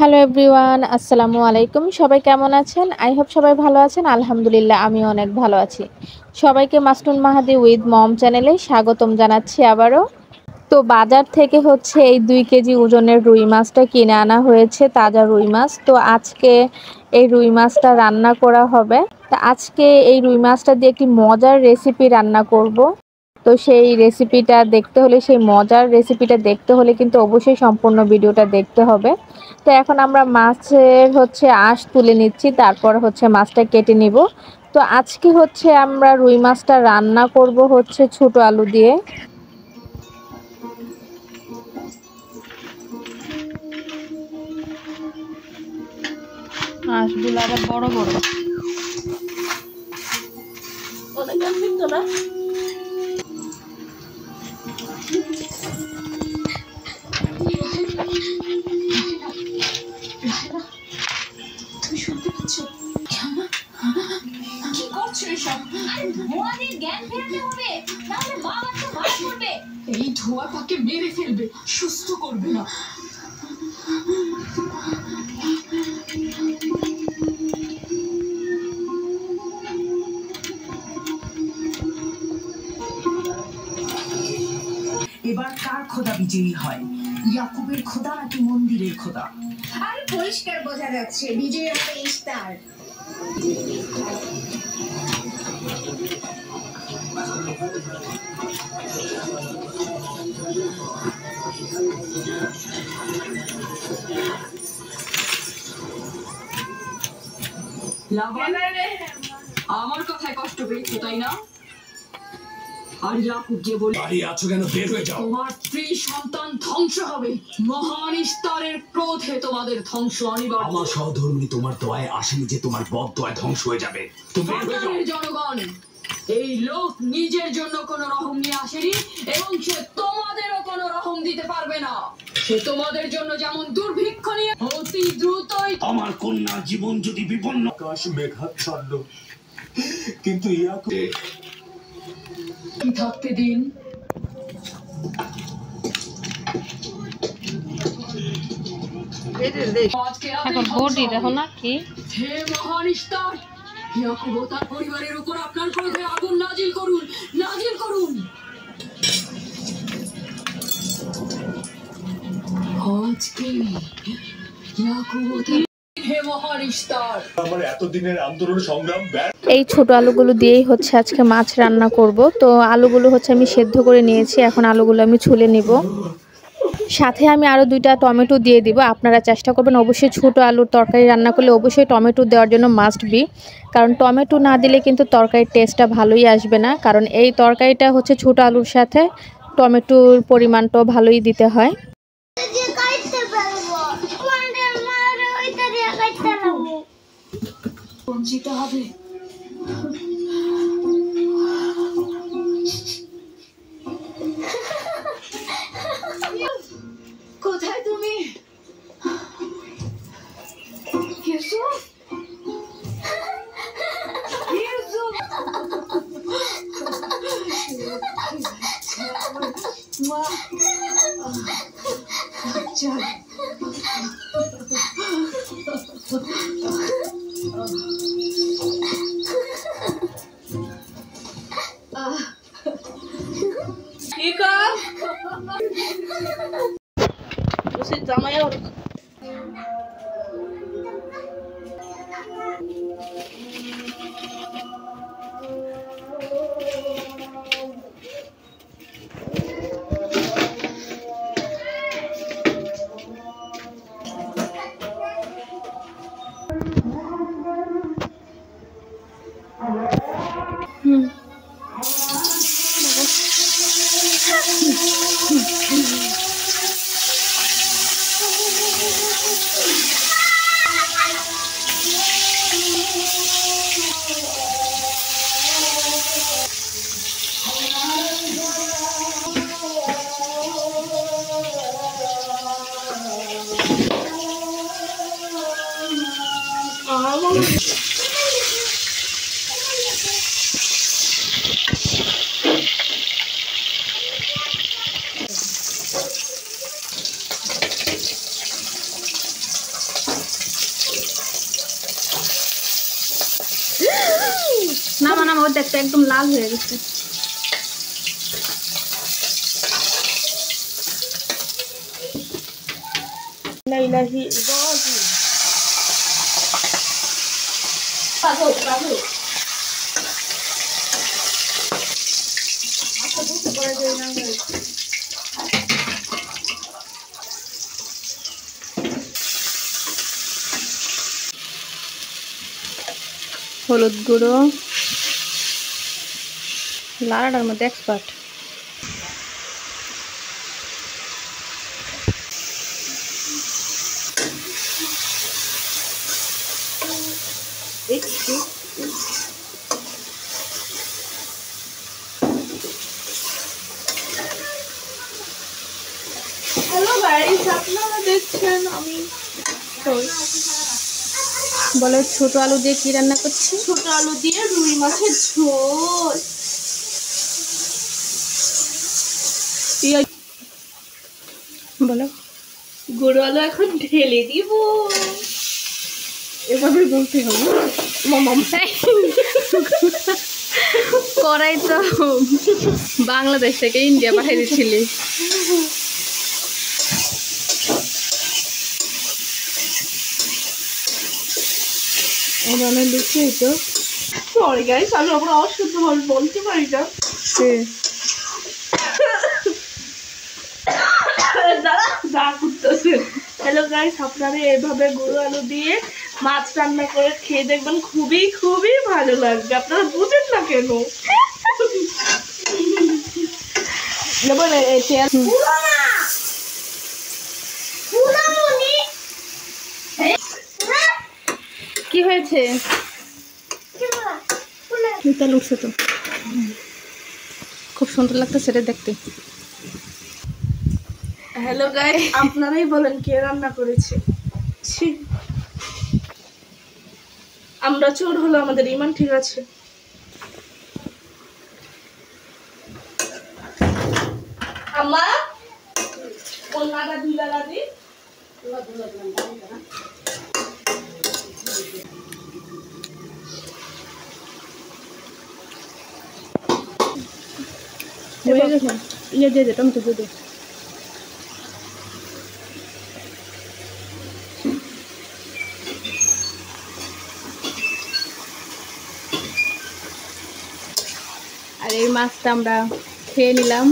Hello everyone, আসসালামু আলাইকুম। সবাই কেমন আছেন? আই হোপ সবাই ভালো আছেন। আলহামদুলিল্লাহ আমি অনেক ভালো আছি। সবাইকে মাসনুন মাহাদি উইথ মম চ্যানেলে স্বাগতম জানাচ্ছি আবারও। তো বাজার থেকে এই 2 কেজি ওজনের রুই মাছটা কিনে আনা হয়েছে, তাজা রুই মাছ। তো আজকে এই রুই মাছটা রান্না করা হবে। তো আজকে এই রুই মাছটা দিয়ে একটি মজার রেসিপি রান্না করব। তো সেই মজার রেসিপিটা দেখতে হলে কিন্তু অবশ্যই সম্পূর্ণ ভিডিওটা দেখতে হবে। তো এখন আমরা মাছের আঁশ তুলে নিচ্ছি, তারপর মাছটা কেটে নিব। তো আজকে আমরা রুই মাছটা রান্না করব ছোট আলু দিয়ে। আঁশগুলো আবার বড় বড় না। তুমি শুনতে পাচ্ছ? কি করছো এসব? ধোঁয়াদের জ্ঞান ফেরাতে হবে, তাহলে বাবা তো ভালো করবে। এই ধোঁয়া তাকে মেরে ফেলবে, সুস্থ করবে না। এবার কার খোদা বিজয়ী হয়, ইয়াকুবের খোদা নাকি মন্দিরের খোদা? আরে পরিষ্কার বোঝা যাচ্ছে বিজয়ী হবে ইস্তার। আমার কথায় কষ্ট পেয়েছো তাই না? আর ইয়াকুব যে বলে দাঁড়িয়ে আছো কেন? বের হয়ে যাও। তোমার স্ত্রী সন্তান ধ্বংস হবে, মহান ইস্তারের ক্রোধে তোমাদের ধ্বংস অনিবার্য। আমার সহধর্মিণী তোমার দয়ায় আসেনি যে তোমার বদ দয়ায় ধ্বংস হয়ে যাবে। তুমি বের হয়ে যাও। জনগণ, এই লোক নিজের জন্য কোনো রহম নিয়ে আসেনি এবং সে তোমাদেরও কোনো রহম দিতে পারবে না। সে তোমাদের জন্য যেমন দুর্ভিক্ষ নিয়ে অতি দ্রুতই আমার কন্যার জীবন যদি বিপন্ন। আকাশ মেঘাচ্ছন্ন, কিন্তু ইয়াকুব থাকতে দিন। এখন বডি দেখো না কি? হে মহান ইস্তার, ইয়াকুব ও তার পরিবারের উপর আপনার ক্রোধে আগুন নাজিল করুন, নাজিল করুন। আজকে ইয়াকুব ও তার হে মহান ইস্তার, আমার এতদিনের আন্দোলন সংগ্রাম এই ছোট আলুগুলো দিয়েই আজকে মাছ রান্না করব। তো আলুগুলো আমি সেদ্ধ করে নিয়েছি, এখন আলুগুলো আমি ছুলে নিব। সাথে আমি আরও 2টা টমেটো দিয়ে দিব। আপনারা চেষ্টা করবেন অবশ্যই ছোট আলুর তরকারি রান্না করলে অবশ্যই টমেটো দেওয়ার জন্য মাস্ট বি, কারণ টমেটো না দিলে কিন্তু তরকারির টেস্টটা ভালোই আসবে না। কারণ এই তরকারিটা ছোট আলুর সাথে টমেটোর পরিমাণটাও ভালোই দিতে হয়। বঞ্চিত হবে। কোথায় তুমি? ইউসুফ, ইউসুফ, মা, চল। ও দেখতে একদম লাল হয়ে গেছে। ইলাহি হলুদ গুঁড়ো, লাড়াটার মধ্যে এক্সপার্ট। হ্যালো গাইস, আপনারা দেখছেন আমি বলে ছোট আলু দিয়ে কি রান্না করছি? ছোট আলু দিয়ে রুই মাছের ঝোল। বলো। গুঁড়ো আলু এখন ঢেলে দিব। এভাবে বলতে হবে। করাই তো বাংলাদেশ থেকে ইন্ডিয়া পাঠিয়ে দিচ্ছিলি। লুচিয়ে তো সরি গাইস, আমি আমরা অশুদ্ধভাবে বলতে পারি না। হ্যালো গাইস, আপনারা এভাবে গুঁড়ো আলু দিয়ে মাছ রান্না করে খেয়ে দেখবেন, খুবই খুবই ভালো লাগবে। আপনারা বুঝেন না কেন? কি হয়েছে? উঠছে তো, খুব সুন্দর লাগতেছে রে দেখতে। হ্যালো গাইস, আপনারাই বলেন কে রান্না করেছে? ছি, আমরা চোর হলো আমাদের ইমান ঠিক আছে। আম্মা কোন লাগা দুলা লাগি হয়ে গেছে। ইয়ে দিয়ে দে, টমেটো দিয়ে দে। আর এই মাছটা আমরা খেয়ে নিলাম।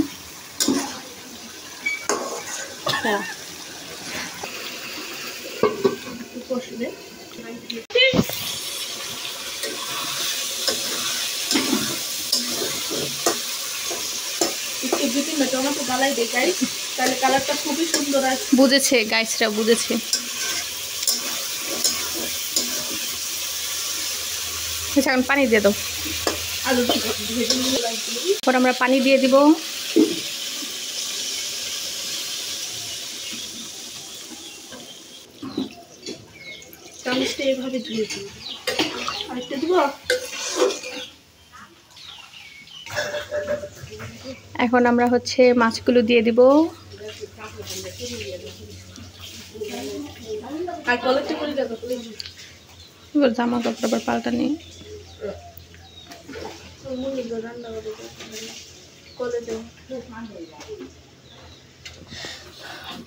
টমেটো গালাই দেয় গাইস, তাহলে কালারটা খুবই সুন্দর আসে। বুঝেছে গাইসরা, বুঝেছে। এখন পানি দিয়ে দাও। আলু পর আমরা পানি দিয়ে দিব। চামচটা এভাবে ধুয়ে দিব। আরেকটা দিব। এখন আমরা হচ্ছে মাছগুলো দিয়ে দিব। আর কলেজটা করে দেখো এবার জামা কাপড় আবার পাল্টা নিই।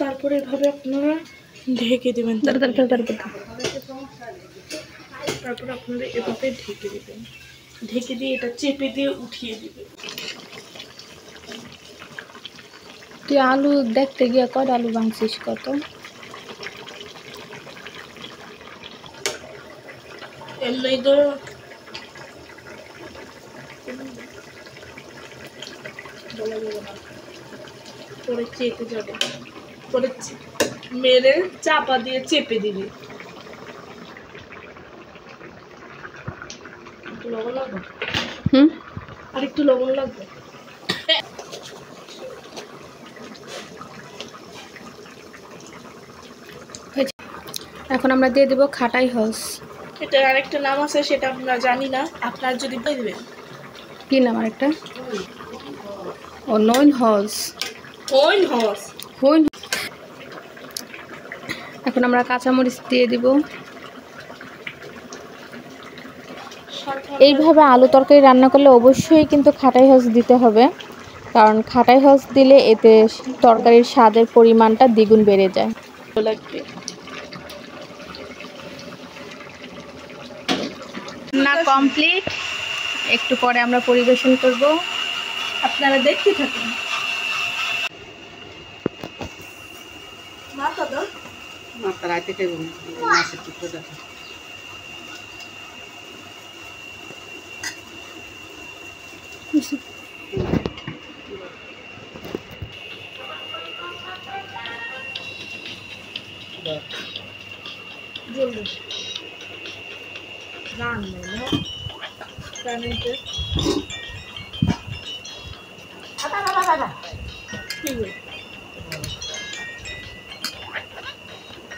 তারপরে এভাবে আপনারা ঢেকে দেবেন। তারপর আপনারা এভাবে ঢেকে দেবেন। ঢেকে দিয়ে এটা চেপে দিয়ে উঠিয়ে দিবেন। তুই আলু দেখতে গিয়ে কত আলু ভাঙছিস? কত এমনি তো বলা যাবে না, পরে চেপে যাবে, পরে মেরে চাপা দিয়ে চেপে দিবি। একটু লবণ লাগবে। আর একটু লবণ লাগবে। এখন আমরা দিয়ে দেব খাটাই হস। এটার আরেকটা নাম আছে, সেটা আমরা জানি না। আপনার যদি বলে দেবেন কি নাম আরেকটা? ও নইন হস। হইন হস। হইন। এখন আমরা কাঁচামরিচ দিয়ে দিব। সরকার এইভাবে আলু তরকারি রান্না করলে অবশ্যই কিন্তু খাটাই হস দিতে হবে, কারণ খাটাই হস দিলে এতে তরকারির স্বাদের পরিমাণটা দ্বিগুণ বেড়ে যায়। ভালো লাগবে। না কমপ্লিট, একটু পরে আমরা পরিবেশন করব, আপনারা দেখতে থাকুন।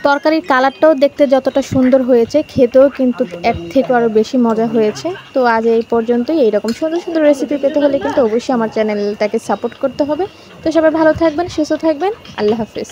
তরকারির কালারটাও দেখতে যতটা সুন্দর হয়েছে, খেতেও কিন্তু এর থেকে আরও বেশি মজা হয়েছে। তো আজ এই পর্যন্তই। এইরকম সুন্দর সুন্দর রেসিপি পেতে হলে কিন্তু অবশ্যই আমার চ্যানেলটাকে সাপোর্ট করতে হবে। তো সবাই ভালো থাকবেন, সুস্থ থাকবেন, আল্লাহ হাফিজ।